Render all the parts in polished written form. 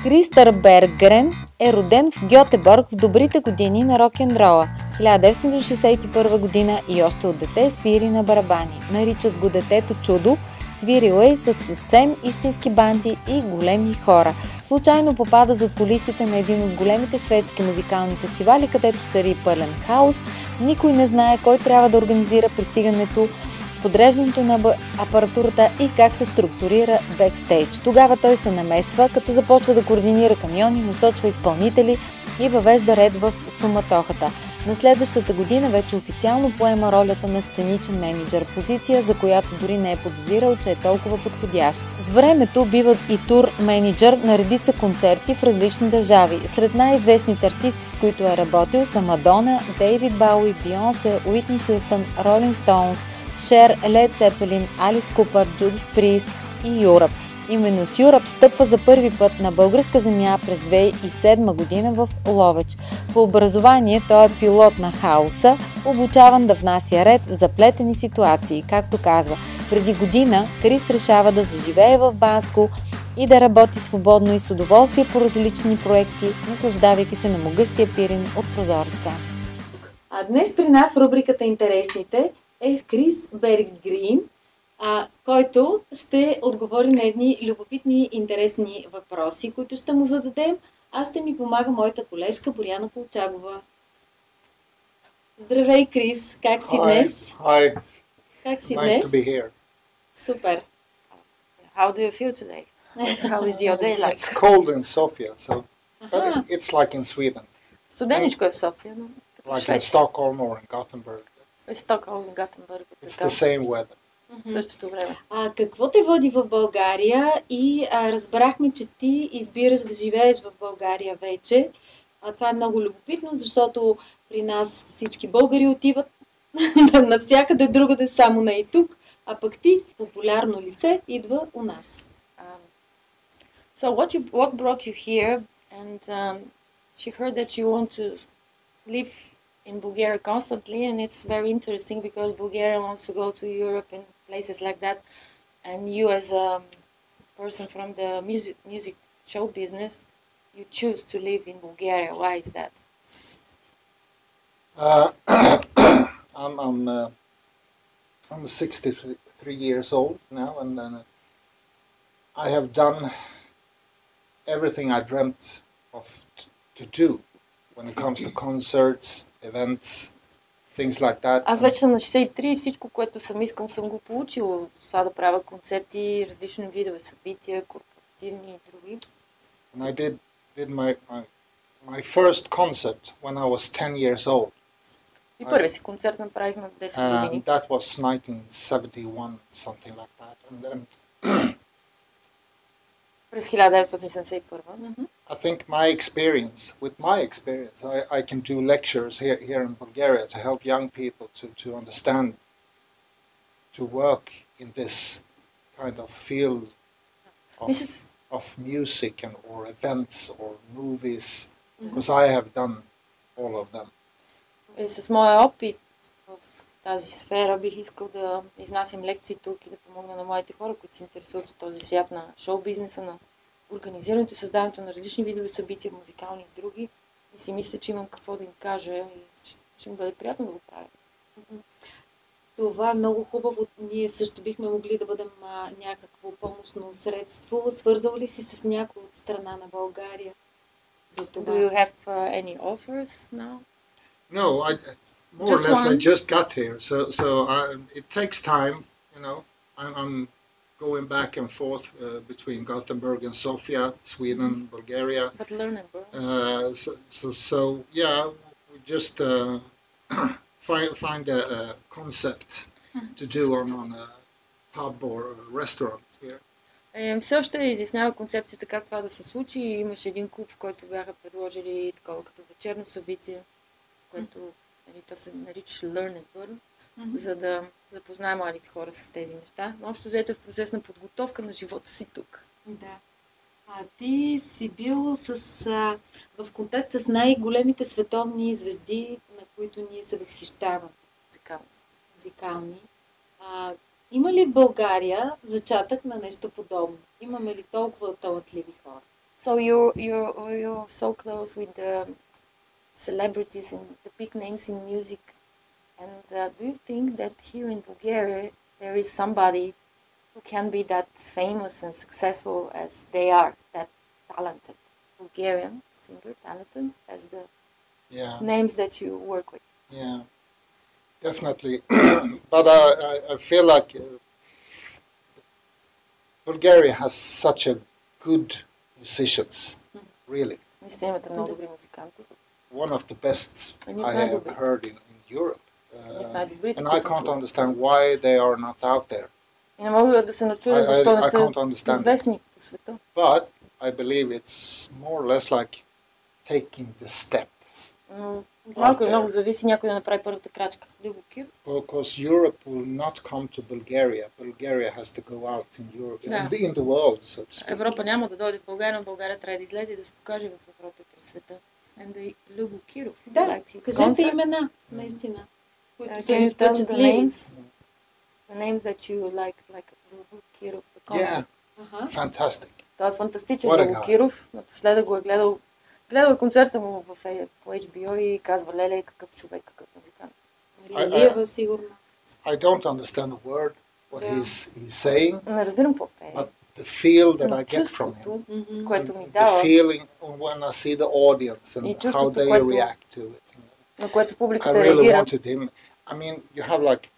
Кристър Бергрен е роден в Гьотеборг в добрите години на рок-н-рола, 1961 година, и още от дете свири на барабани. Наричат го детето чудо, свирил е с съвсем истински банди и големи хора. Случайно попада зад кулисите на един от големите шведски музикални фестивали, където цари пълен хаос. Никой не знае кой трябва да организира пристигането, подреждането на апаратурата и как се структурира бекстейдж. Тогава той се намесва, като започва да координира камиони, насочва изпълнители и въвежда ред в суматохата. На следващата година вече официално поема ролята на сценичен мениджър, позиция, за която дори не е подозирал, че е толкова подходящ. С времето бива и тур мениджър на редица концерти в различни държави. Сред най-известните артисти, с които е работил, са Мадона, Дейвид Бауи, Бейонсе, Уитни Хюстен, Ролинг Стоунс, Шер, Лед Цепелин, Алис Купър, Джудас Прист и Юръп. Именно с Юръп стъпва за първи път на българска земя през 2007 година в Ловеч. По образование той е пилот на хаоса, обучаван да внася ред в заплетени ситуации. Както казва, преди година Крис решава да заживее в Банско и да работи свободно и с удоволствие по различни проекти, наслаждавайки се на могъщия пирин от прозореца. А днес при нас в рубриката Интересните е Крис Бергрен, който ще отговори на едни любопитни, интересни въпроси, които ще му зададем. Аз ще ми помага моята колежка Боряна Колчагова. Здравей, Крис! Как си днес? Hi. Как си Nice днес? to be here. Супер! How do you feel today? How is your day like? It's cold in Sofia, so but it's like in Sweden, Студеничко е в София, но като like in Швеция. Stockholm or in Gothenburg. В Стокхолм, Гьотеборг. It's the same weather. В същото време. Какво те води в България и разбрахме, че ти избираш да живееш в България вече. Това е много любопитно, защото при нас всички българи отиват навсякъде другаде, само не и тук, а пък ти, популярно лице, идва у нас. So what brought you here? And she heard that you want to live in Bulgaria constantly, and it's very interesting because Bulgaria wants to go to Europe and places like that. And you, as a person from the music show business, you choose to live in Bulgaria. Why is that? I'm 63 years old now, and I have done everything I dreamt of to do when it comes to concerts, events, things like that. Аз вече съм на 63 и всичко, което съм искал, съм го получила. Това да правя концерти, различни видове събития, корпоративни и други. And I did my first concert when I was 10 years old. И първия си концерт направих на 10 години. That was 1971, something like that. And then През 1971. I think with my experience, I can do lectures here in Bulgaria to help young people to understand, to work in this kind of field of music or events or movies, because I have done all of them. С моя опит в тази сфера бих искал да изнасям лекции тук и да помогна на младите хора, които се интересуват от този свят на шоу-бизнеса, на организирането и създаването на различни видове събития, музикални и други. И си мисля, че имам какво да им кажа и ще им бъде приятно да го правя. Това е много хубаво. Ние също бихме могли да бъдем някакво помощно средство. Свързал ли си с някой от страна на България за това? Do you have any offers now? No, more or less I just got here, so it takes time, you know. I'm going back and forth between Gothenburg and Sofia, Sweden, Bulgaria. But learnable. So yeah, we just find a concept to do on a pub or a restaurant here. Все още изяснява концепцията как това да се случи. Имаше един клуб, в който бяха предложили такова като вечерно събитие, което то се наричаше Learn and Burn, за да запознаем младите хора с тези неща. Но общо взето е в процес на подготовка на живота си тук. Да. Ти си бил в контакт с най-големите световни звезди, на които ние се възхищаваме. Музикални. Има ли в България зачатък на нещо подобно? Имаме ли толкова талантливи хора? So you're so close with the celebrities and the big names in music. And do you think that here in Bulgaria there is somebody who can be that famous and successful as they are, that talented Bulgarian singer, talented as the Yeah, names that you work with? yeah, definitely. But I feel like Bulgaria has such a good musicians, really. Наистина имате много добри музиканти. One of the best Едни I от have най-добрите. heard in Europe. Едни от най-добрите, And които I съм can't чула. understand why they are not out there. И не мога да се начудя защо не I са can't understand it. известни по света. But I believe it's more or less like taking the step. Но малко или много зависи някой да направи първата крачка. Любо Кир. Because Europe will not come to Bulgaria. Bulgaria has to go out in Europe, Да. in the world, so to speak. Европа няма да дойде в България, но България трябва да излезе и да се покаже в Европа и пред света. And the Любо Киров. Да, like his кажете concert. имена, наистина, които са Can ви you tell the впечатлили. names? The names that you like Любо Киров, the concert. Yeah, Аха. fantastic. Той е фантастичен What a Любо guy. Киров. Напоследък го е гледал. Гледал концерта му по HBO и казва, леле, какъв човек, какъв музикант. Мария Илиева, сигурно. I don't understand a word what Yeah. he's saying, Не разбирам какво е. but the feel that Но I get from him, чувството, Мгм. което ми the дава, feeling when I see the audience И and how чувството, they което- react to it. на което I публиката really реагира. wanted him. I mean, you have like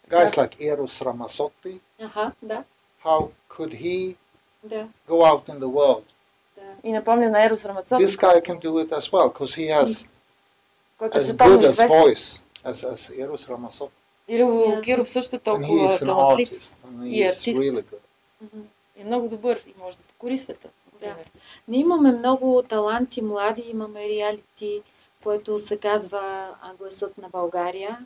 guys like Eros Ramazzotti. Аха, да, How could he да, go out in the world? да. И напомня на Ерос Рамацоти, This guy can do it as well because he has който е as световно good as известен. voice as Eros Ramazzotti, И Любо Ясно. Киров също е and he толкова is an талантлив. artist and И he is артист. really good. Мгм. Е много добър и може да покори света. например. Ние имаме много таланти, млади, имаме реалити, което се казва Гласът на България.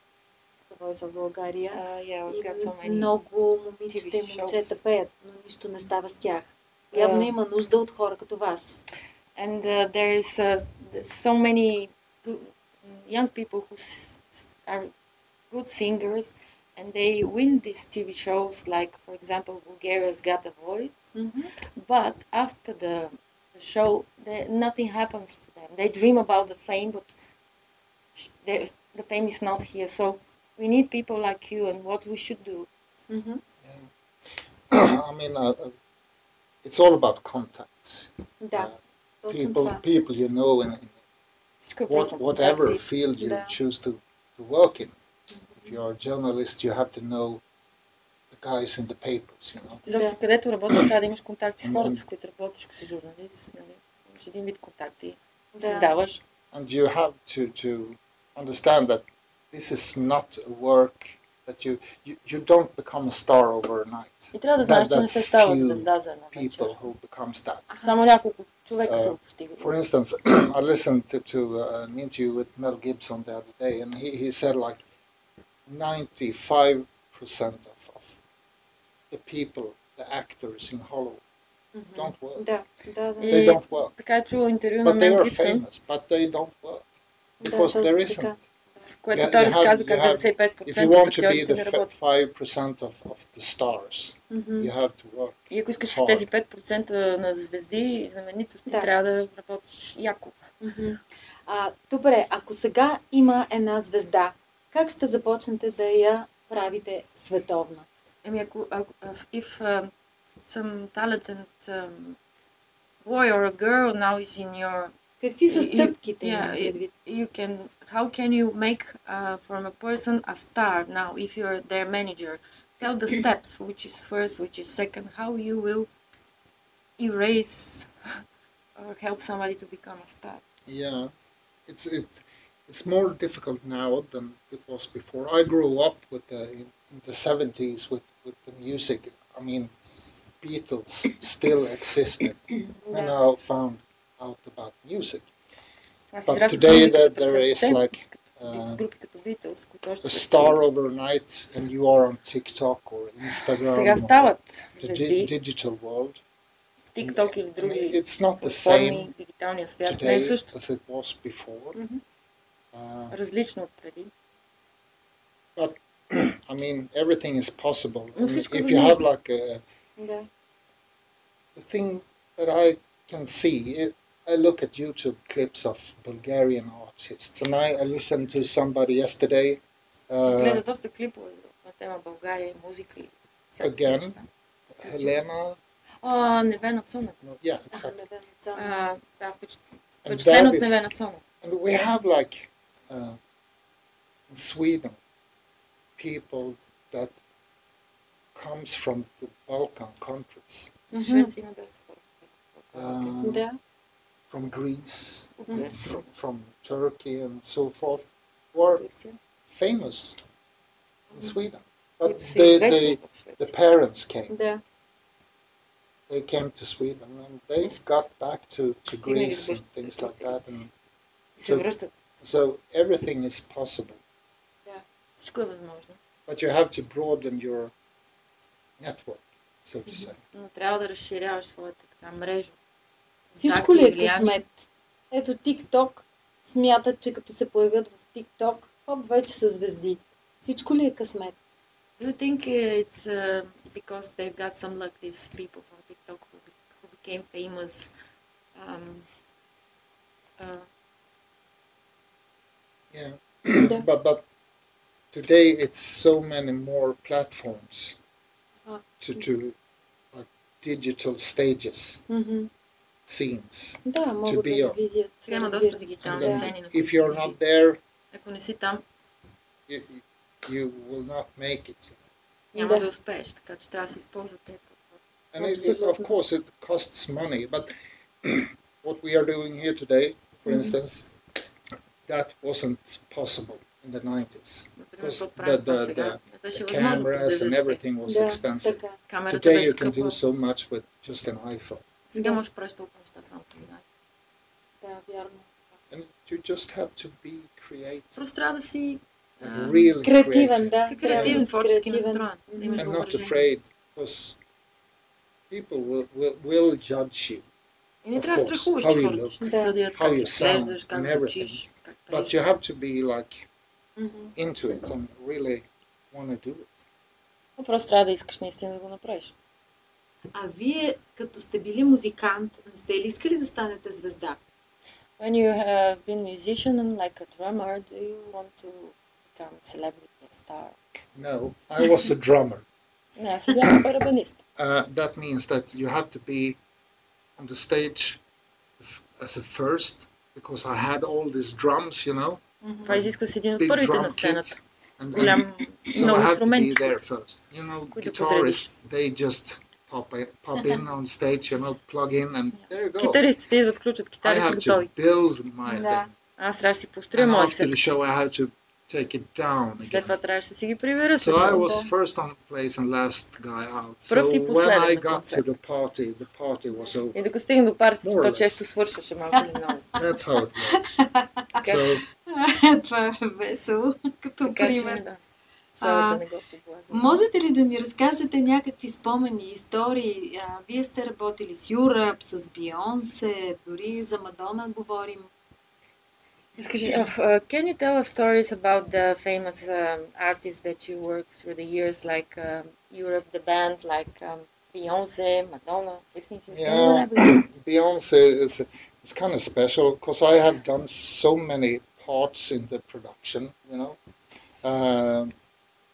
The Voice of България. Yeah, we've И got so many. много момичета и TV shows. момчета пеят, но нищо не става с тях. Явно има нужда от хора като вас. And there is so many good, young people who are good singers, and they win these TV shows, like, for example, Bulgaria's Got a Voice. But after the show, nothing happens to them. They dream about the fame, but the fame is not here. So we need people like you, and what we should do. Мгм. I mean, it's all about contacts. Да, точно People, това. people you know in Всичко е просто whatever контакти. field you Да. choose to work in. If you're a journalist, you have to know the guys in the papers, you know. Защото Да. където работиш, трябва да имаш контакти с хората, с които работиш, ако си журналист. Нали? Имаш един вид контакти. Да. Създаваш. And you have to understand that this is not a work that you don't become a star overnight. И трябва да знаеш, че не се That's става few звезда за една вечер. People who becomes that. Само няколко човека са го постигали. For instance, I listened to an interview with Mel Gibson the other day, and he said like 95% of the people, the actors in Hollywood, don't work. Да, да, да. They don't work. Така е чула интервю на But they Мел are Гибсън, famous, but they don't work. Да, Because there точно така. isn't. в което You- той you разказва have- как you have- 95% If you от want to be актьорите the не работят. 5% of the stars, Мгм. you have to work. И ако искаш hard. тези 5% на звезди и знаменитости, Да. трябва да работиш яко. Мгм. Добре, ако сега има една звезда, как ще започнете да я правите световна? Еми, if some talented boy or a girl now is in your Какви са И- стъпките? yeah, имам предвид? how can you make from a person a star now if you're their manager? Tell the steps, which is first, which is second, how you will erase or help somebody to become a star. Yeah, it's more difficult now than it was before. I grew up with in the 70s with the music. I mean, Beatles still existed, and I found out about music. Аз But израснах с today музиката през there is 70-те, like с групи като Beatles, които още a са star overnight, and you are on TikTok or Instagram. сега or стават the звезди digital world. в TikTok или I mean, други it's not the платформи, same дигиталния свят. Не е today също, as it was before. Мгм. различно от преди. I mean, everything is possible. Но And всичко е if you have възможно. like Да. the thing that I can see, I look at YouTube clips of Bulgarian artists, and I listened to somebody yesterday. Гледа доста клипове на тема България и музика и всякакви Again, неща. Helena. Невена Цонева. Yeah, exactly. Да, And впечатлен that от is- Невена Цонева. And we have like in Sweden, people that comes from the Balkan countries, В Швеция има доста хора. uh, Да. from Greece, Мгм. from Turkey, and so forth, who are Гърция. famous in Sweden. But Които са известни в the Швеция. parents came. Да. They came to Sweden and they got back to Стигнали Greece до and things like that. родителите And си. И се so- връщат. so everything is possible. Всичко е възможно. But you have to broaden your network, so to say. Но трябва да разширяваш своята така мрежа. Всичко Контакти ли и е влияние. късмет? Ето TikTok смятат, че като се появят в TikTok, хоп, вече са звезди. Всичко ли е късмет? Do you think it's because they've got some luck, these people from TikTok who became famous? Yeah. Да. But today it's so many more platforms to like digital stages, Мгм. scenes. Да, могат да be ги on. видят. Сега има разбира доста се. дигитални Да. сцени. на If you're които not си. there, Ако не си там, you will not make it. няма Да. да успееш, така че трябва да се използват тези платформи. And of Absolutely. course, it costs money. But what we are doing here today, for instance, that wasn't possible in the 90s. Например, Because какво правим това сега? Не the беше възможно. cameras and 90-те. everything was Да, expensive. така. Камерата Today беше you can do скъпа. so much with just an iPhone. Сега Да. можеш да правиш толкова неща само с една. Да, вярно. And you just have to be creative. Просто трябва да си Like really Креативен, да. ти трябва да креативен, си творчески креативен. настроен. Да имаш And not въображение. afraid, because people will judge you. И не Of трябва да course, страхуваш, how че you хората look, ще Да. съдят, how как you изглеждаш, sound как and звучиш, как But пееш. you have to be like Мгм. into it and really want to do it. Но просто трябва да искаш наистина да го направиш. А вие, като сте били музикант, не сте ли искали да станете звезда? When you have been musician and like a drummer, do you want to become celebrity star? No, I was a drummer. Не, аз съм бяла барабанист. That means that you have to be on the stage as a first, because I had all these drums, you know, Това изисква си един от big първите на drum сцената. kit, and Голям, so много I have to be инструменти. there first. You know, Които guitarists, they just pop in on stage, you know, plug in, and there you go. Китаристите идват, включат I китари, са have готови. to build my Да. thing, Аз трябва да си построя and моя after the сет. show, I have to take it down След това again. трябваше да си ги прибера. So I също. was first on place and last guy out. So Пръв и when последен I на got to концерт. the party was over. И докато стигна до партията, More or то less. често свършваше малко или много. That's how it works. So Това е весело, като Така че, пример. да. Славата А, не го поблазни. Можете ли да ни разкажете някакви спомени, истории? Вие сте работили с Юръп, с Бейонсе, дори за Мадона говорим. Can you tell us stories about the famous artists that you worked through the years, like Europe, the band, like Beyonce, Madonna, Whitney Houston, Yeah. whatever? Beyonce is kind of special because I have done so many parts in the production, you know.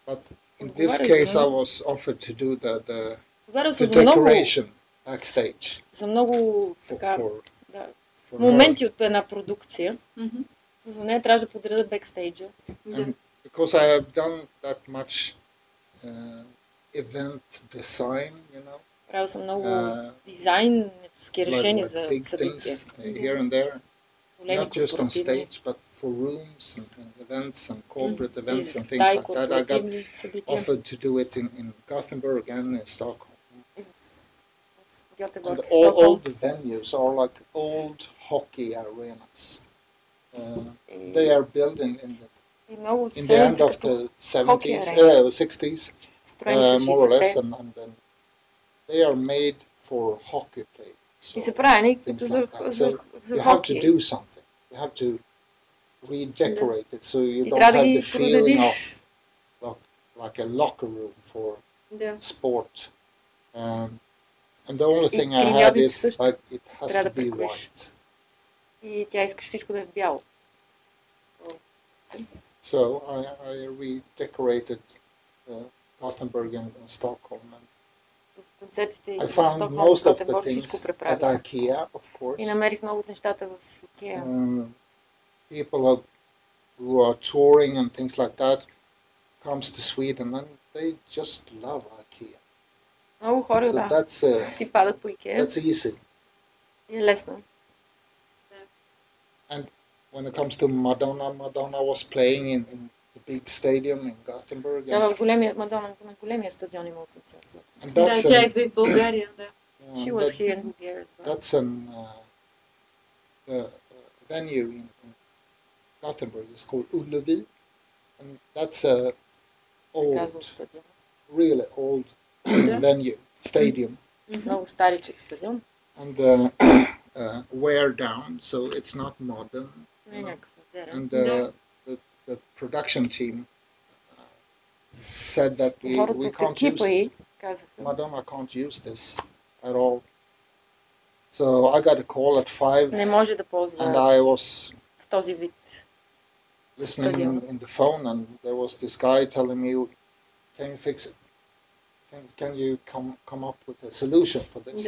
But in this What is case, I it? was offered to do the Говорил съм the за много, decoration backstage за много for, така, for, да, for her. моменти от една продукция. Мгм. За нея трябваше да подреда бекстейджа. Да. And because I have done that much event design, you know, Правил съм много like дизайнерски решения за big събития. things here and there, Големи not just on корпоративни. stage, but for rooms and events and corporate И events за and things стаи, like that. I got корпоративни събития. offered to do it in Gothenburg and in Stockholm. And Гьотеборг, all Стокхолм. the venues are like old hockey arenas. И- They are built in И много от the end селенци, of като the 70s, arena. 60s, строени с more or less, 60-те. and then they are made for hockey play. So И са правени things като like that. So за you have to хокей. do something. You have to redecorate it so you И don't трябва да have ги the feeling of продадиш. like a locker room for Да. sport. Um, And the only thing I had is like it has to be white. И тя искаше всичко да е бяло. So I redecorated Gothenburg and Stockholm. I found most of the things at IKEA, of course. И намерих много от нещата в IKEA. People who are touring and things like that comes to Sweden and they just love IKEA. Много хора си падат по IKEA. That's easy. И е лесно. And when it comes to Madonna was playing in the big stadium in Gothenburg. Тя в големия Мадона, на големия стадион има концерт. Да, тя идва и в България, да. She was here in Bulgaria as well. That's the venue in Gothenburg is called Ullevi, and that's a really old venue, stadium. Много старичък стадион. And wear down, so it's not modern. And the production team said that we can't use it. Madonna can't use this at all. So I got a call at 5, Не може да ползва and I was в този вид. listening in the phone, and there was this guy telling me, "Can you fix it? Can you come up with a solution for this?"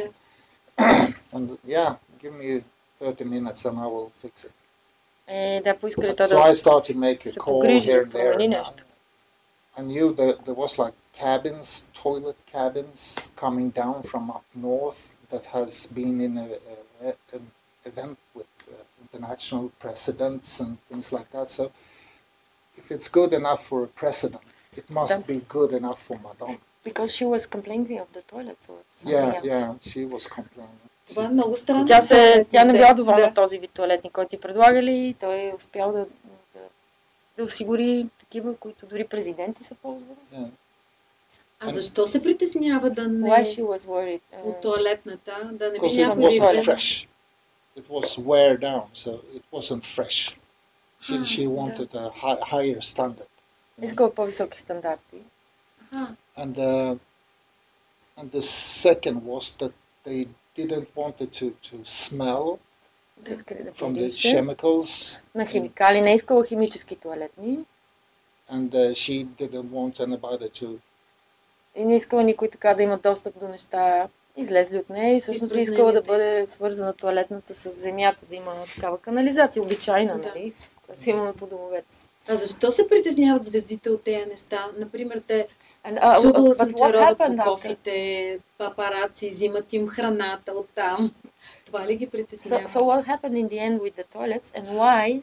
And yeah, give me 30 minutes and I will fix it. Да, поискали So I started to make a call here and there. I knew that there was like cabins, toilet cabins coming down from up north that has been in an event with international presidents and things like that. So if it's good enough for a president, it must be good enough for Madonna. Because she was complaining of the toilets or something else. Yeah, she was complaining. Това е много странно. Тя не била доволна от този вид тоалетни, който ти предлагали, и той е успял да осигури такива, които дори президенти са ползвали. А защо се притеснява да не от тоалетната, да не би някой да fresh. It was wear down, so it wasn't fresh. She wanted a higher standard. Искала по-високи стандарти. And the second was that they didn't want it to smell from the chemicals. На химикали, не искала химически тоалетни. And she didn't want anybody to. И не искала никой така да има достъп до неща, излезли от нея, и всъщност искала да бъде свързана тоалетната с земята, да има такава канализация, обичайна, нали, която имаме по домовете си. А защо се притесняват звездите от тези неща? Например, те чувала съм, че роват по кофите, папараци, взимат им храната оттам. Това ли ги притеснява? So what happened in the end with the toilets and why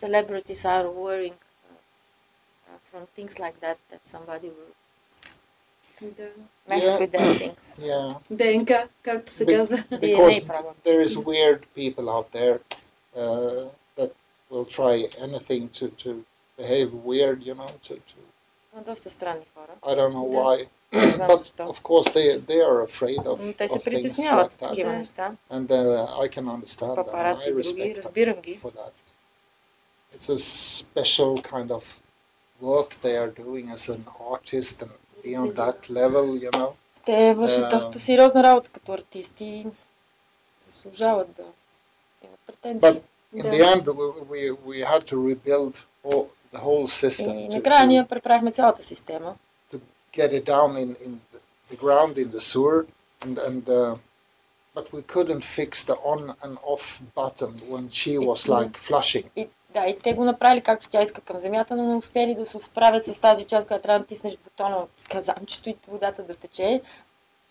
celebrities are worrying from things like that somebody will mess with their things? ДНК, както се казва. Because there is weird people out there that will try anything to behave weird, you know, to доста странни хора. I don't know why, but of course they are afraid of things like that. And I can understand that. I respect them for that. It's a special kind of work they are doing as an artist and be on that level, you know. Те вършат доста сериозна работа като артисти. Заслужават да имат претенции. But in the end we had to rebuild the whole system. И накрая ние преправихме цялата система. To get it down in the ground in the sewer and but we couldn't fix the on and off button when she was like flushing. И те го направили както тя иска към земята, но не успели да се справят с тази част, която трябва да натиснеш бутона в казанчето и водата да тече.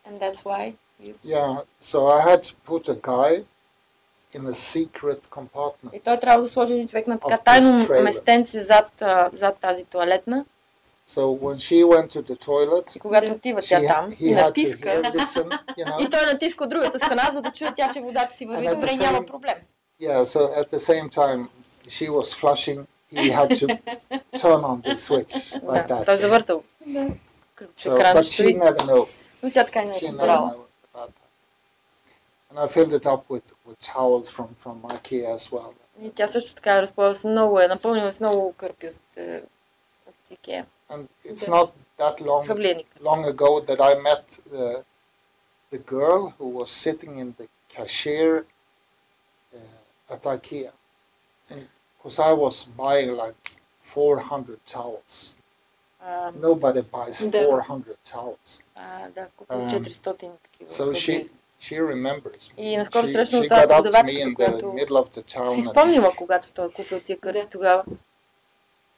And that's why Yeah, so I had to put a guy in a secret compartment. И той трябва да сложи един човек на така тайно местенце зад тази тоалетна. So when she went to the toilet, и когато отива тя там, и натиска, listen, и той натиска от другата страна, за да чуе тя, че водата си върви добре и няма проблем. Yeah, so at the same time she was flushing, he had to turn on the switch like that. Той завъртал. So, but she never knew. Но тя така не She never knew about that. And I filled it up with towels from IKEA as well. И тя също така е разполагала с много, напълнила с много кърпи от IKEA. And it's not that long ago that I met the girl who was sitting in the cashier at IKEA. Because I was buying like 400 towels. Nobody buys 400 towels. Да, купил 400 такива. So she remembers me. И наскоро She срещнах got тази up to me продавачката, in the която middle of the town си спомнила, когато той е купил тия кърти тогава.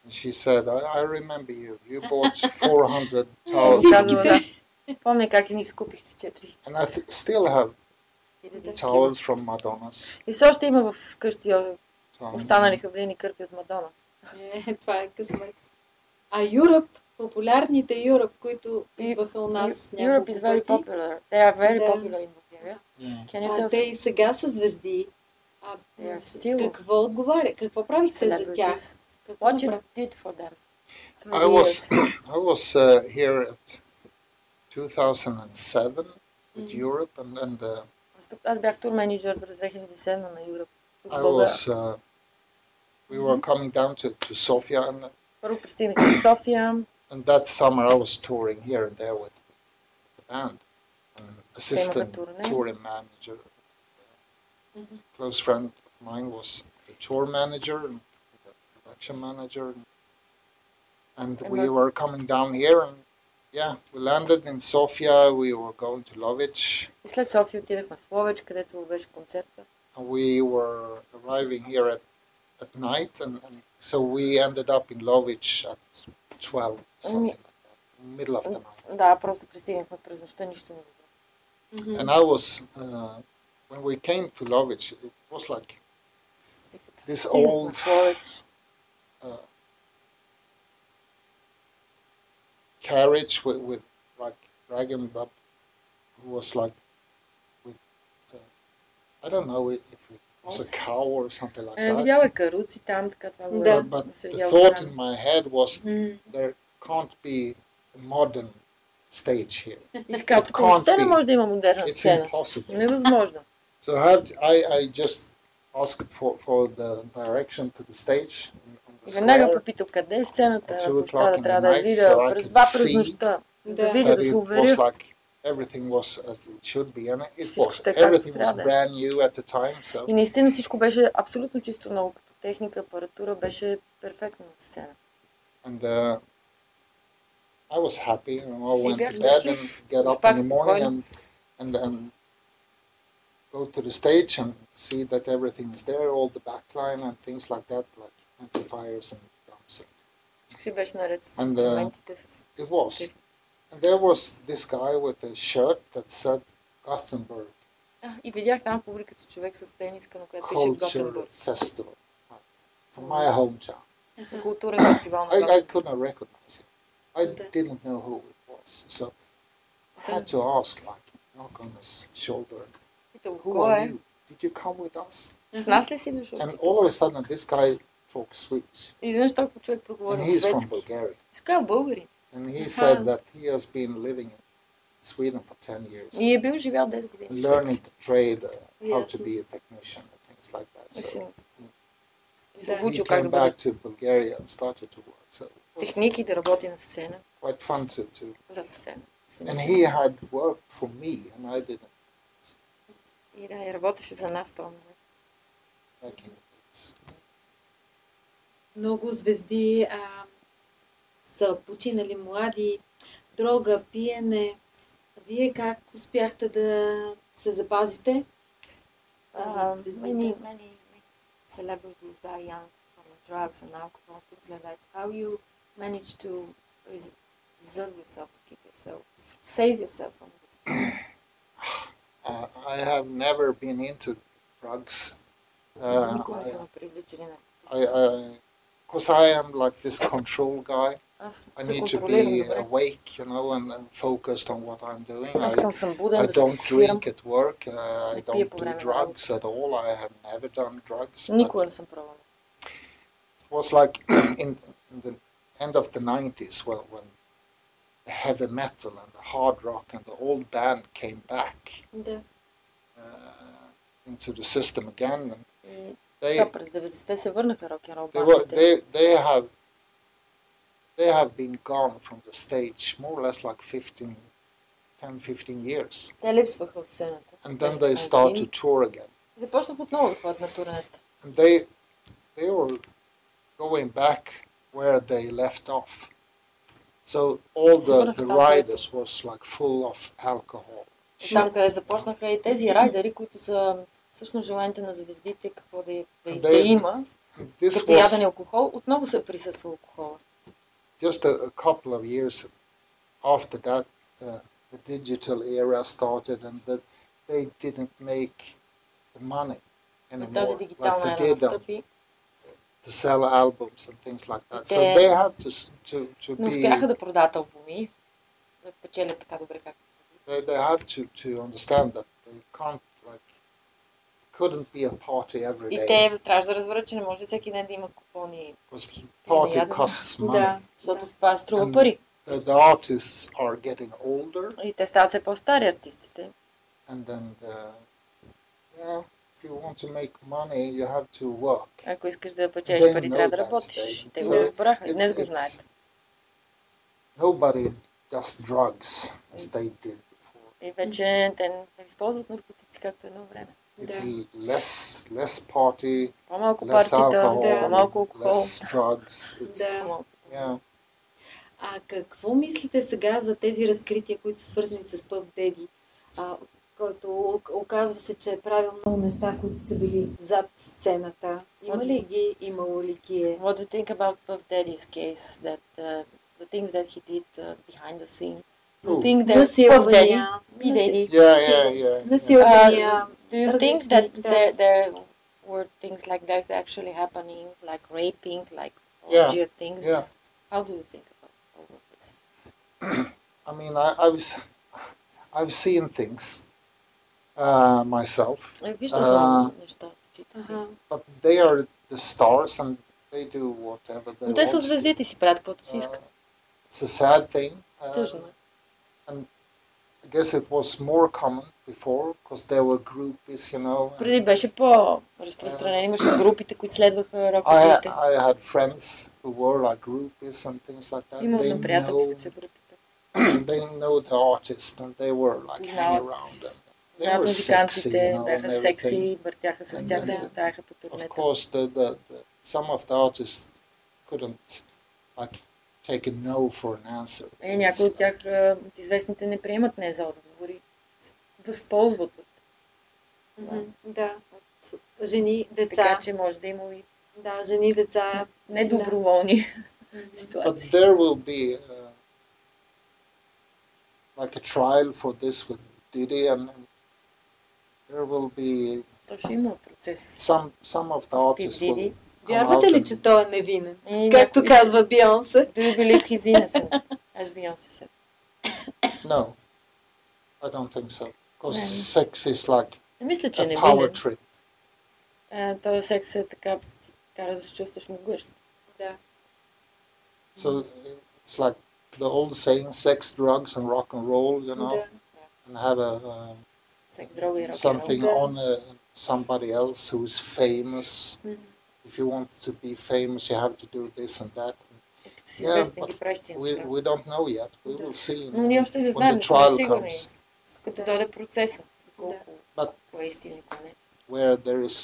and she said, I remember you. You bought 400 towels. Помня как и ни скупихте 4. And I still have towels from Madona's. И все още има в къщи останали хавлини кърпи от Мадона. Това е късмет. А Юръп, популярните Юръп, които идваха у нас Europe is very popular. They are very popular in Bulgaria. Те и сега са звезди. Какво отговаря? Какво правихте за тях? What you did for them? I was here at 2007 with Europe and аз бях тур менеджер през 2007 на Юръп. We were coming down to Sofia първо пристигнахме в София. And that summer I was touring here and there with the band. Assistant touring manager. Close friend of mine was the tour manager and the production manager. And we were coming down here and we landed in Sofia. We were going to Lovich. И след София отидахме в Ловеч, където беше концерта. And we were arriving here at night and so we ended up in Lovich at 12, something like that, middle of the night. Да, просто пристигнахме през нощта, нищо не видях. And I was, when we came to Lovich, it was like this old carriage with like dragon bub, who was like with, I don't know if it was a cow or something like that. Видяла каруци там, така това го But the thought in my head was there can't be a modern stage here. Въобще не може да има модерна сцена. It's impossible. Невъзможно. So I just asked for the direction to the stage. Веднага попитал къде е сцената на площада, трябва да я видя през 2 през нощта, да видя, да се уверя. Everything was as it should be, and it was. Everything was brand new at the time. So. И наистина всичко беше абсолютно чисто ново, като техника, апаратура, беше перфектна на сцена. And I was happy. I went to bed and get up in the morning and go to the stage and see that everything is there, all the backline and things like that, like amplifiers and drums. Си беше наред с инструментите с. It was. And there was this guy with a shirt that said Gothenburg. И видях там в публиката човек с тениска, на която пише Гьотеборг. Festival from my hometown. Културен фестивал на I couldn't recognize him. I didn't know who it was, so I had to ask, like, knock on his shoulder. Who are you? Did you come with us? С нас ли си дошъл? And all of a sudden, this guy talks Swedish. Изведнъж толкова човек проговори шведски. And he's from шведски. Bulgaria. Така българин. And he said that he has been living in Sweden for 10 years. И е бил живял 10 години. Learning the trade, how to be a technician and things like that. So he came back to Bulgaria and started to work. So техники да работи на сцена. Quite fun to. Зад сцена. And he had worked for me and I didn't. И да, и работеше за нас това момент. Много звезди са починали млади, дрога, пиене. Вие как успяхте да се запазите? Many celebrities die young from drugs and alcohol, things like that. How you manage to reserve yourself, to keep yourself, save yourself from this? I have never been into drugs. Никога не съм привличали на. Because I am like this control guy. I need to be awake, you know, and focused on what I'm doing. I don't drink at work. I don't do drugs at all. I have never done drugs. Никога не съм пробвала. It was like in the end of the 90s when the heavy metal and the hard rock and the old band came back into the system again. And през 90-те се върнаха рок-н-рол бандите. They have been gone from the stage more or less like 10 10-15 years. Те липсваха от сцената. And then they start to tour again. Започнах отново да ходят на турнета. And they were going back where they left off. So all the riders was like full of alcohol. Там, къде започнаха и тези райдери, които са всъщност желаните на звездите, какво да има. Като яден алкохол, отново се присъства алкохола. Just a couple of years after that, the digital era started, and that they didn't make the money anymore like they did to sell albums and things like that. So they had to be. Не успяха да продават албуми, да печелят така добре както. They had to understand that they couldn't be a party every day. И те трябваше да разберат, че не може всеки ден да има купони. Party costs money. Да, защото това струва пари. The artists are getting older. И те стават все по-стари артистите. And then, if you want to make money, you have to work. Ако искаш да печелиш пари, трябва да работиш. Те го разбраха, днес го знаят. Nobody does drugs as they did before. И вече те не използват наркотици, както едно време. It's less party, по-малко less alcohol, по-малко алкохол, less drugs. Yeah. А какво мислите сега за тези разкрития, които са свързани с Пъб Деди, който оказва се, че е правил много неща, които са били зад сцената? Имало ли ги е? What do you think about Puff Daddy's case, that the things that he did behind the scene? Do you think that Puff Daddy, Yeah. Насилвания. Do you think that there were things like that actually happening, like raping, like orgy things? Yeah. How do you think about all of this? I mean, I've seen things myself. But they are the stars and they do whatever they want. Те са звездите си правят каквото си искат. It's a sad thing. Тъжно. And I guess it was more common before because there were groupies, you know. Преди беше по-разпространено, имаше групите, които следваха рок-групите. I had friends who were like groupies and things like that. Имал съм приятели, които са групите. They know the artist and they were like hanging around them. They were sexy, you know, бяха секси, въртяха с тях, се мотаеха по турнета. Of course, some of the artists couldn't like take a no for an answer. Някои от тях, от известните, не приемат не за отговори. Възползват от това. Да, от жени, деца. Така че може да има и жени, деца. Недоброволни ситуации. But there will be like a trial for this with Diddy, and there will be some of the artists will. Вярвате ли, че той е невинен? Както казва Бейонсе. Do you believe he's innocent, as Beyonce said? No, I don't think so. Because sex is like a power trip. Този секс е така, кара да се чувстваш могъщ. Да. So it's like the old saying, sex, drugs, and rock and roll, you know, and have something on somebody else who is famous. If you want to be famous, you have to do this and that. Yeah, but we don't know yet. We will see when the trial comes. Като дойде процеса, where there is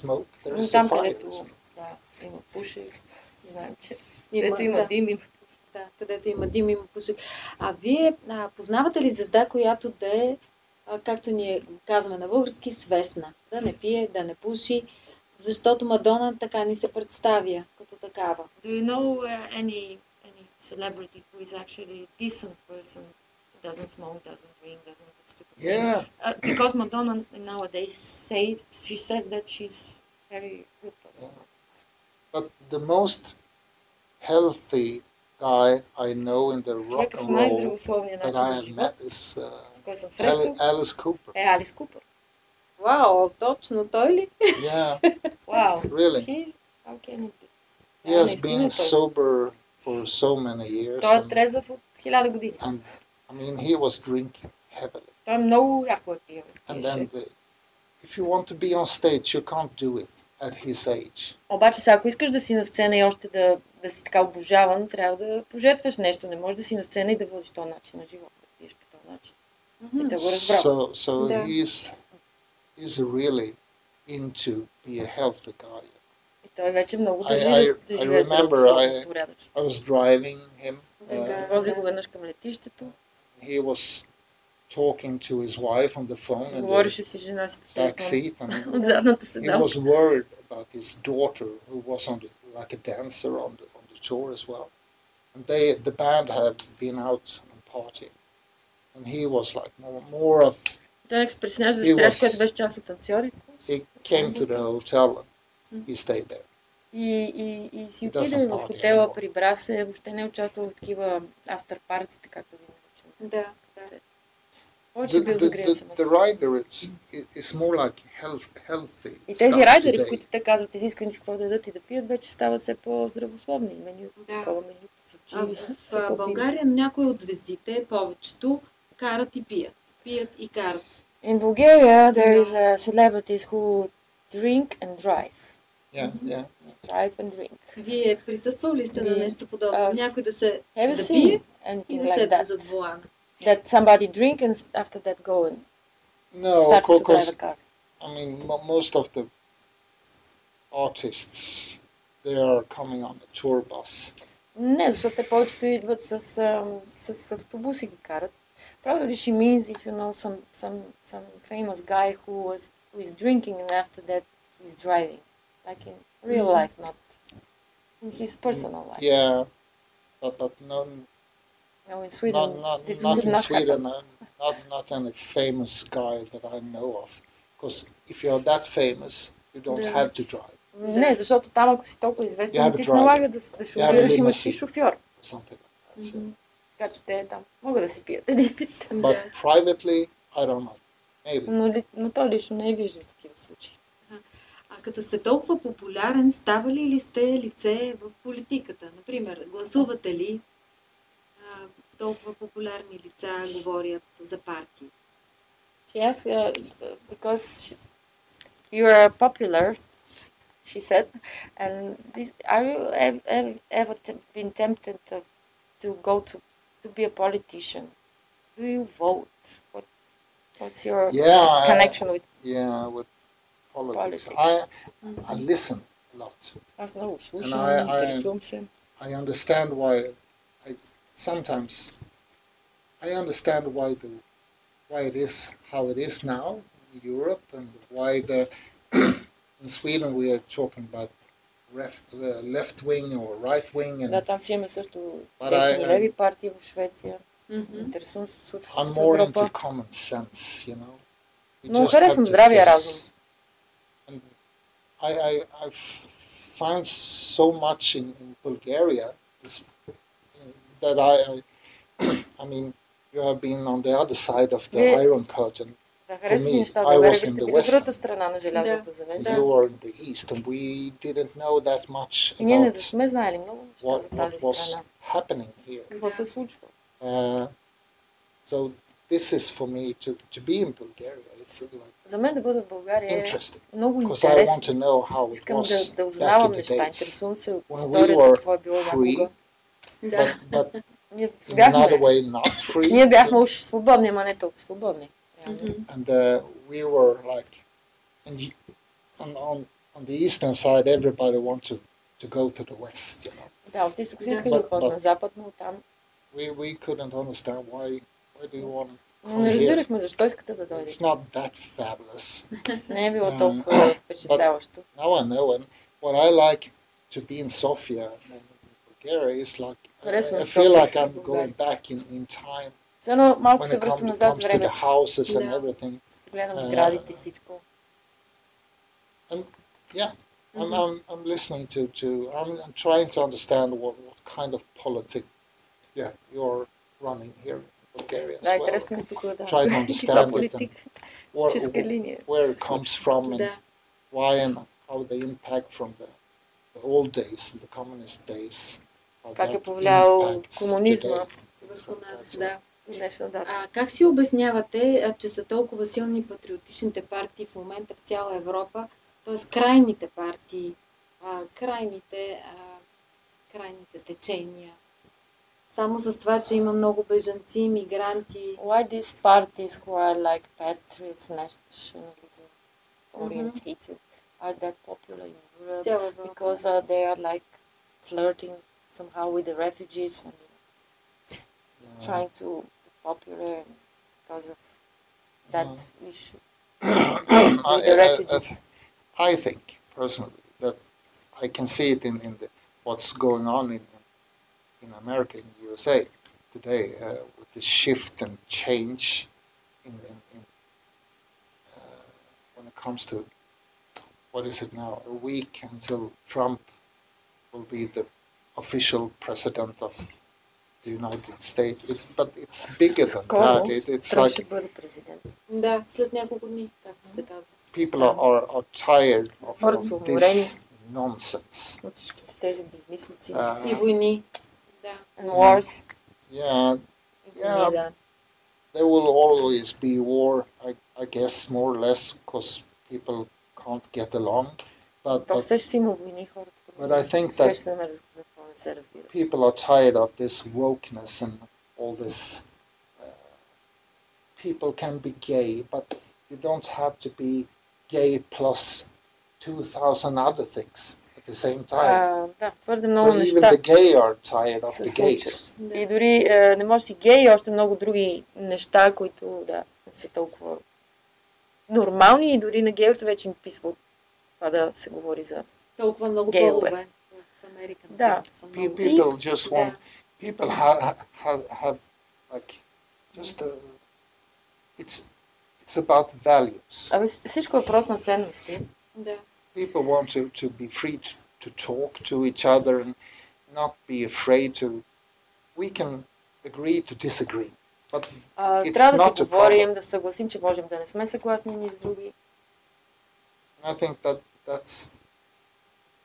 smoke, there is a fire. Има пушек, знаем, че където има дим, където има дим, има пушек. А вие познавате ли звезда, която да е, както ние казваме на български, свестна? Да не пие, да не пуши, защото Мадона така ни се представя като такава. Do you know any celebrity who is actually a decent person, who doesn't smoke, doesn't drink, doesn't do stupid things? Because Madonna nowadays says that she's very good person. But the most healthy guy I know in the rock and roll that I have met is Alис Купър. Алис Купър. Вау, точно той ли? Yeah. Wow. Really? How can it be? He has been sober for so many years. Той е трезъв от 1000 години. And I mean, he was drinking heavily. Той много яко е пил. And then if you want to be on stage, you can't do it at his age. Обаче сега, ако искаш да си на сцена и още да си така обожаван, трябва да пожертваш нещо. Не можеш да си на сцена и да водиш този начин на живота, да пиеш по този начин. И той го разбрал. So Да. he's really into be a healthy guy. И той вече много I държи да живее remember здравословно, порядъчно. I was driving him. Вози го веднъж към летището, He was talking to his wife on the phone in the говореше си жена си по back телефона seat, and от задната he седалка. was worried about his daughter, who was like a dancer on the tour as well. And the band had been out and partying, and he was like more of. Той не се притесняваше за сестра, която беше част от танцорите. He came to the hotel and he stayed there. И си отиде в хотела, прибра се, въобще не е участвал в такива автор-партите, както ви наричам. Да. Повече бил загрижен само. The rider is more like healthy. И тези stuff райдери, в today. които те казват изисквани си какво да ядат и да пият, вече стават все по-здравословни. Такова меню. В България някои от звездите, повечето, карат и пият. Пият и карат. In Bulgaria, there is celebrities who drink and drive. Yeah. Drive and drink. Вие присъствали ли сте на нещо подобно? Някой да се Have you да seen пие anything и да like седне that? зад волана? That somebody drink and after that go and No, start to drive because a car. I mean most of the artists they are coming on a tour bus. Не, защото те повечето идват с автобуси ги карат. Probably she means if you know some famous guy who is drinking and after that he's driving. Like in real life, not in his personal life. Yeah, but no, No, in Sweden, this not could in not Sweden. happen. Not any famous guy that I know of. Because if you're that famous, you don't have to drive. Не, защото там ако си толкова известен, You не have ти a се driver. налага да You have a шофираш, имаш си limousine. шофьор. Something like that. So. Така че те там могат да си пият един вид. But privately, I don't know. Maybe. Но той лично не е виждал такива случаи. А като сте толкова популярен, ставали ли сте лице в политиката? Например, гласувате ли? Толкова популярни лица говорят за партии. She asked, because you are popular, she said, and are you ever been tempted to go to be a politician? Do you vote? What's your connection with Politics. I listen a lot. Аз много слушам, And интересувам се. I understand why. Sometimes I understand why it is how it is now in Europe, and why in Sweden we are talking about left wing or right wing, and Да, там си имаме също десни и леви партии в Швеция. Интересувам се случва I'm в more Европа. into common sense, you know. Но харесвам здравия разум. I find so much in Bulgaria that I mean, you have been on the other side of the Iron Curtain. Да, харесвам me, неща. I България was сте in the били в West. другата страна на желязната And завеса. you were in the East, and we didn't know that much И ние не about сме знаели много неща за тази what was страна. happening here. Какво се случва? So this is for me to be in Bulgaria. It's like За мен да бъда в България е interesting много because I want интересно. to know how it Искам was да back узнавам in the неща. days. Интересувам се от When we историята, were какво е било free, някога. but Ние in бяхме, another way not free. ние бяхме уж свободни, ама не толкова свободни. And we were like, on the eastern side, everybody wanted to go to the west, you know. Да, от изток си искали да ходят на запад, но там We couldn't understand why do you want to но не come here? разбирахме защо искате да It's дойдете. not that fabulous. Не е било толкова впечатляващо. Now I know, and what I like to be in Sofia in Bulgaria is like I feel like I'm going back in time Само малко when се it връщам comes назад в to the времето. houses and everything. Гледам сградите и всичко. And yeah, I'm listening to I'm trying to understand what kind of politics you're running here in Bulgaria as Да, well. интересно ми тук да Try to understand it политик, and чистка линия. where it comes from and Да. why and how they impact from the old days, the communist days. How Как е that повлиял impacts комунизма today. Върху нас, да. Днешна дата. Как си обяснявате, че са толкова силни патриотичните партии в момента в цяла Европа, т.е. крайните партии, крайните течения Само с това, че има много бежанци, мигранти. Why these parties who are like patriots, nationalism orientated, are that popular in Europe? Цяла Европа. Because they are like flirting somehow with the refugees and trying to be popular because of that issue. With the refugees. I think personally that I can see it in what's going on in America, in the USA today, with the shift and change in when it comes to what is it now, a week until Trump will be the official president of the United States. But it's bigger than that. It's like Да, след няколко дни, както се казва. people are tired of this nonsense. От всичките тези безмислици. И войни. Да. And wars. Yeah, Да. there will always be war, I guess, more or less, because people can't get along. То все ще си има войни, хората. But I think Все that ще се не се разбира. people are tired of this wokeness and all this. People can be gay, but you don't have to be gay plus 2,000 other things at the same time. Да, твърде много So even неща the gay are tired of се the случват. gays. И дори не може си гей и още много други неща, които не са толкова нормални и дори на геите вече им писва това да се говори за Толкова много гейове. полове в Америка. Да. People just want, people have like, just it's about values. Абе, всичко е въпрос на ценности. Да. People want to be free to talk to each other and not be afraid to. We can agree to disagree, but it's трябва да not си a говорим, problem. да съгласим, че можем да не сме съгласни ни с други. I think that's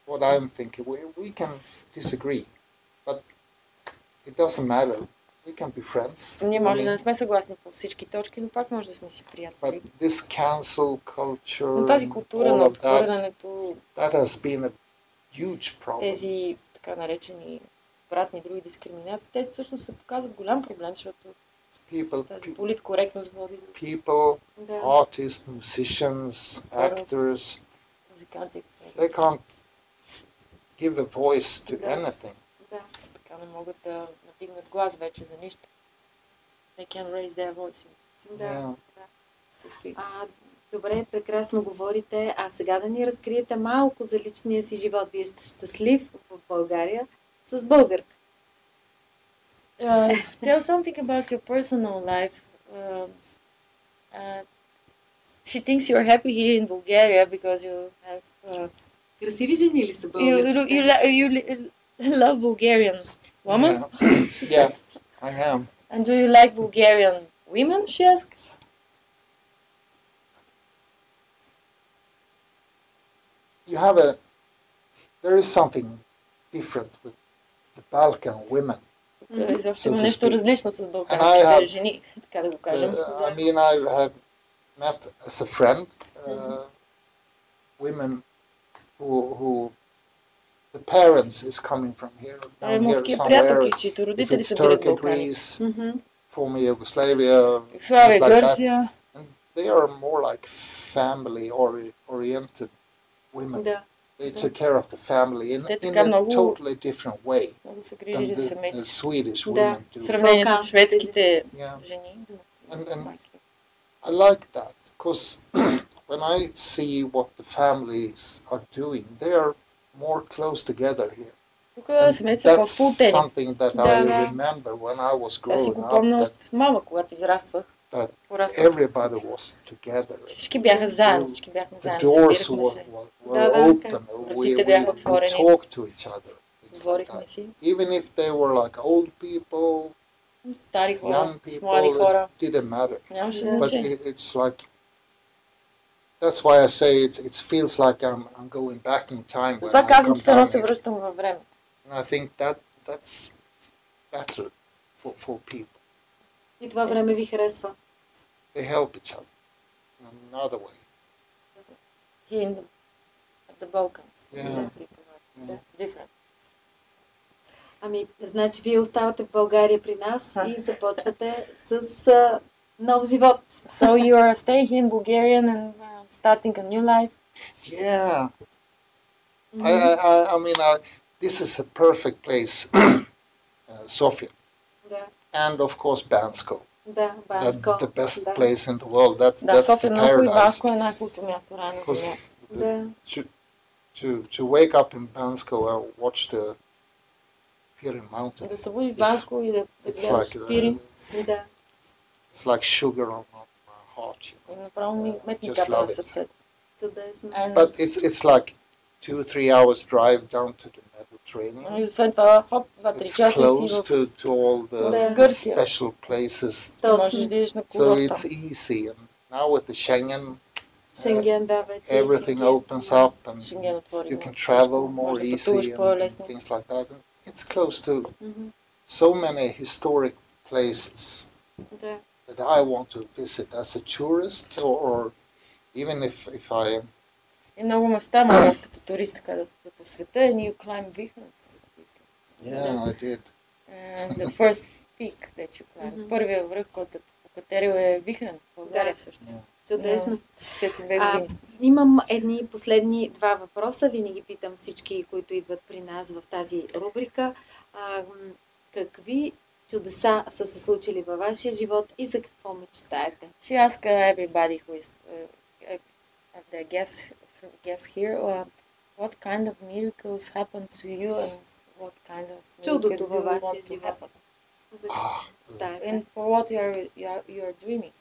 what I'm thinking. We can disagree, but it doesn't matter. We can be friends. Ние може да не сме съгласни по всички точки, но пак може да сме си But приятели. this cancel culture, Но тази култура all на of that, отхвърлянето, that has been a huge problem. тези така наречени обратни други дискриминации, те всъщност се показват голям проблем, защото тази политкоректност води до People, Да. artists, musicians, actors, музиканти. they can't give a voice to Да. anything. Да. Така не могат да надигнат глас вече за нищо. They can raise their voice. Да. Yeah. To speak. Добре, прекрасно говорите. А сега да ни разкриете малко за личния си живот. Вие сте щастлив в България с българка. Tell something about your personal life. She thinks you're happy here in Bulgaria because you have Красиви жени ли са you, българите? you love Bulgarian women. Yeah, I am. And do you like Bulgarian women? She asked. There is something different with the Balkan women. Изобщо So има to нещо speak. различно с And I българските have- жени, така да го кажем. I mean, I have met as a friend women who the parents is coming from here, down Има here такива somewhere. приятелки, чието If родители it's са били в Turkey, Балкани. Greece, former Yugoslavia, Югославия, things like that. Гърция. And they are more like family oriented women. Да. They took care of the family in Те a така много- totally different way Много се than грижили за the семейството. Swedish Да. women В do. сравнение с Балканските шведските Yeah. жени. And майки. I like that because when I see what the families are doing, they are more close together here. Тук And семействата са that's по-сплутени. something that Да, I да. remember when I was Аз си growing го up, помня that, от малък, когато израствах. that Пораствах. everybody was together. Всички бяха заедно, всички бяхме The заедно, doors събирахме се, were Да, да, open. Вратите бяха отворени. talked to each other. Things like говорихме that. си. Even if they were like old people, Стари хора, young с млади people, хора. it didn't matter. Нямаше Да. But значение. it's like, that's why I say it feels like I'm going back in time when Затова I казвам, come че се едно down се here. връщам във времето. And I think that's better for people. И това време ви харесва. They help each other in another way. Here at the Balkans. Yeah. People are Yeah. different. Ами, значи вие оставате в България при нас и започвате с нов живот. So you are staying here in Bulgaria and starting a new life. Yeah. I mean, this is a perfect place, Sofia. Да, And of course, Bansko. да, Банско. The best Да. place in the world. That's Да, the София много и paradise. Банско е най-хубавото място рай на Because земята. Да. to wake up in Bansko and watch the Pirin Mountain. Да се будиш в Банско и да It's гледаш like Пирин. Да. it's like sugar on my heart. You know? И направо ми метни Just капа love на it. сърцето. Чудесно. And, But it's like 2-3 hours drive down to the Mediterranean. и освен това, хоп, 2-3 It's часа си close в to all the Да. Гърция. special places, Можеш Точно. да идеш на so курорта. it's easy. And now with the Schengen, Шенген, да, вече. everything Шенген. opens up, and Шенген отвори. you can travel more Може да easy пътуваш and по-лесно. things like that. It's close to Мгм. so many historic places Да. that I want to visit as a tourist, or even if I И много места мога аз като турист така да посвета. And you climb биха. I did. And the first peak that you climb. Първия връх, който е покатерил е Вихрен в България също. Yeah. Чудесно. 4-2 години. Имам едни последни два въпроса. Винаги питам всички, които идват при нас в тази рубрика. Какви чудеса са се случили във вашия живот и за какво мечтаете? She asked everybody who is the guest here, what kind of miracles happened to you and what kind of miracles Чудото do във you вашия want to живот. happen? За какво мечтаете? And for what you are dreaming.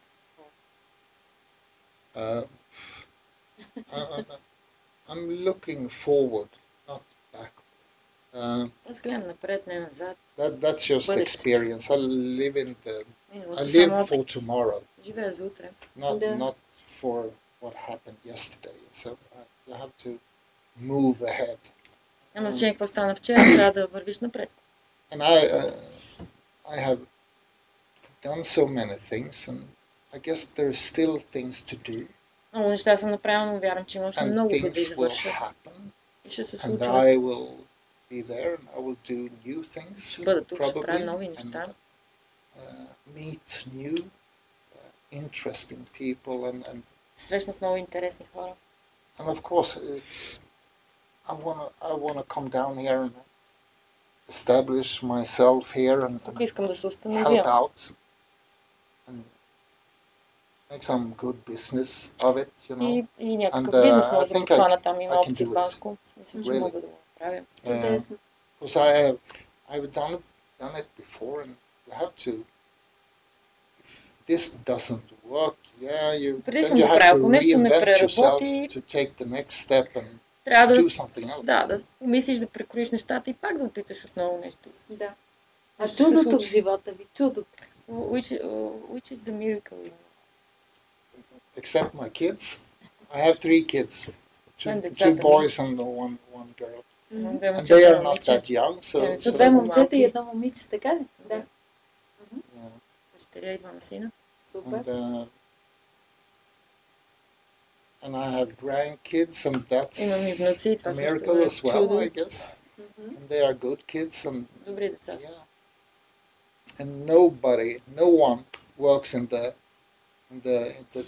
I'm looking forward, not backward. Аз гледам напред, не назад. That's just Бъдещето. experience. I live in the. Миналото I само live опит. for tomorrow, Живея за утре. Да. not for what happened yesterday. So you have to move ahead. Няма значение какво стана вчера, трябва да вървиш напред. And I have done so many things, and I guess there are still things to do, Много неща съм направила, но вярвам, че има още and много да things will извършат. happen, И ще се and случва. I will be there, and I will do new things, Ще бъда тук, ще правя probably, нови and неща. meet new, interesting people, and Срещна с много интересни хора. of course it's. I wanna come down here and establish myself here and Тук искам да се help установя. out and make some good business of it, you know. И някакъв And, бизнес I може да think подхвана там. I Има can опции do в it. Банско. Мисля, че Really. мога да го направя. Чудесно. Because I've done it before, and you have to. If this doesn't work, Преди then съм you го have правил. to Ако нещо не reinvent yourself преработи, to take the next step and трябва do да, something else. да помислиш да прекроиш нещата и пак да опиташ отново нещо. Да. А Нещо се чудото в случи. живота ви, чудото. Which is the miracle? Except my kids, I have 3 kids, And two exactly. boys and one girl, Имам две and момчета they и are едно not момиче. that young, Те не so са Две много момчета и малки. едно момиче, така ли? Да. yeah. Дъщеря и двама сина. Супер. And I have grandkids, and that's Имам и внуци, и това a също miracle е as well, чудо. I guess. And they are good kids, and Добри деца. yeah. And no one works in the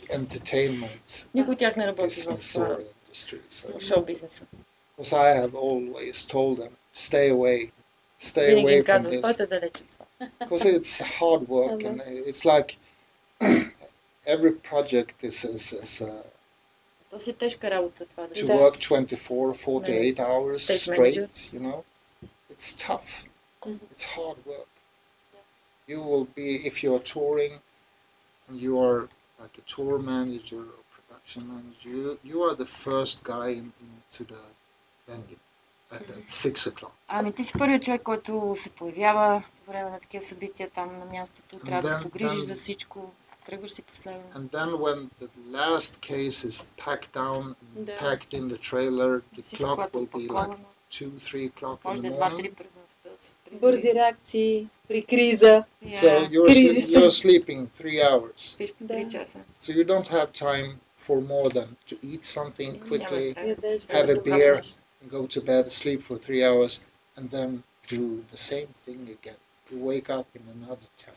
entertainment Никой от тях не работи в business or industry. So, шоу бизнеса. because I have always told them, stay away Винаги from им казвам, this, стойте далеч от това. because it's hard work, and it's like every project is То си е тежка работа това да to се work 24, 48 hours Stage manager. straight, you know. It's tough. It's hard work. You will be, if you are touring, and you are like a tour manager or production manager, you are the first guy into the venue at 6 o'clock. Ами ти си първият човек, който се появява по време на такива събития там на мястото. Трябва да се погрижиш за всичко. Тръгваш си последно. And then when the last case is packed down, Да. packed in the trailer, the Всичко, clock което е will be like опаковано. 2-3 o'clock Може in да е the 2-3 morning. през нощта. се приземи. Бързи реакции при криза. So Кризис. you're sleeping 3 hours. Спиш по 3 часа. So you don't have time for more than to eat something quickly, Ядеш have a бързо. beer, and go to bed, sleep for 3 hours, and then do the same thing again. You wake up in another town.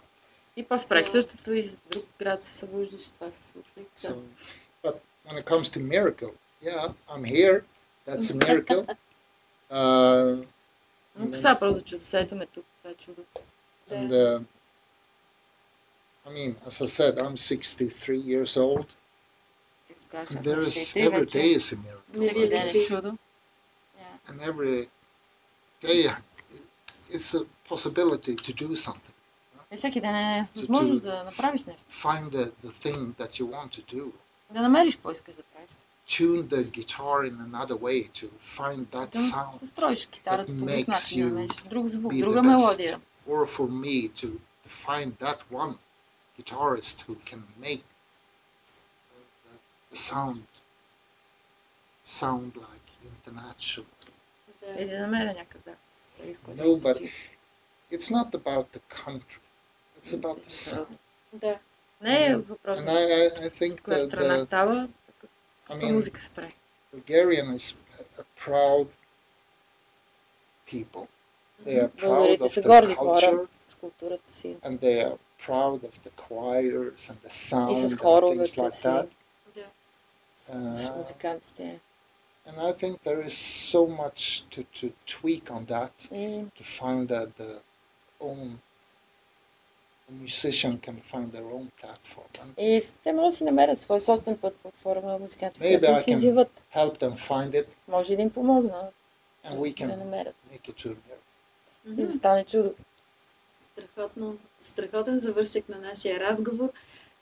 И после правиш същото и в друг град се събуждаш, това се случва. So, but when it comes to miracle, yeah, I'm here. That's a miracle. Но става просто за чудо. Ето ме тук, това е чудото. And I mean, as I said, I'm 63 years old. And there is every day is a miracle. Всеки ден е чудо. And every day it's a possibility to do something. И всеки ден е възможност да направиш нещо. Find the thing that you want to do. Да намериш какво искаш да правиш. Tune the guitar in another way to find that sound Да строиш китарата по друг начин, да намериш друг звук, be друга the best. мелодия. Or for me to find that one guitarist who can make the sound like international. Или да намеря някъде. No, but it's not about the country. It's about the sound. Да. Не е въпрос And на I think коя that страна става, каква музика се прави. Bulgarian is a proud people. They are proud Българите of са the горди хора culture, с културата си. and they are proud of the choirs and the sound И с and things хоровете like си, that. с музикантите. And I think there is so much to tweak on that, И to find that the musician can find their own platform. And И те могат да си намерят свой собствен път, платформа на музикантите, maybe които I си can извиват. help them find it, Може да им помогна and we да can намерят. make it to a miracle. И да стане чудо. Страхотен завършек на нашия разговор.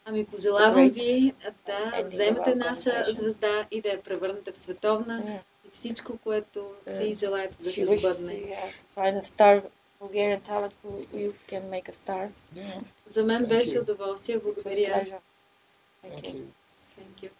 Ами пожелавам ви да вземете наша звезда и да я превърнете в световна и всичко, което си желаете да се сбъдне. Find a star, Bulgarian talent who you can make a star. Yeah. За мен Thank беше you. удоволствие. It was Благодаря. pleasure. Thank you. Thank you.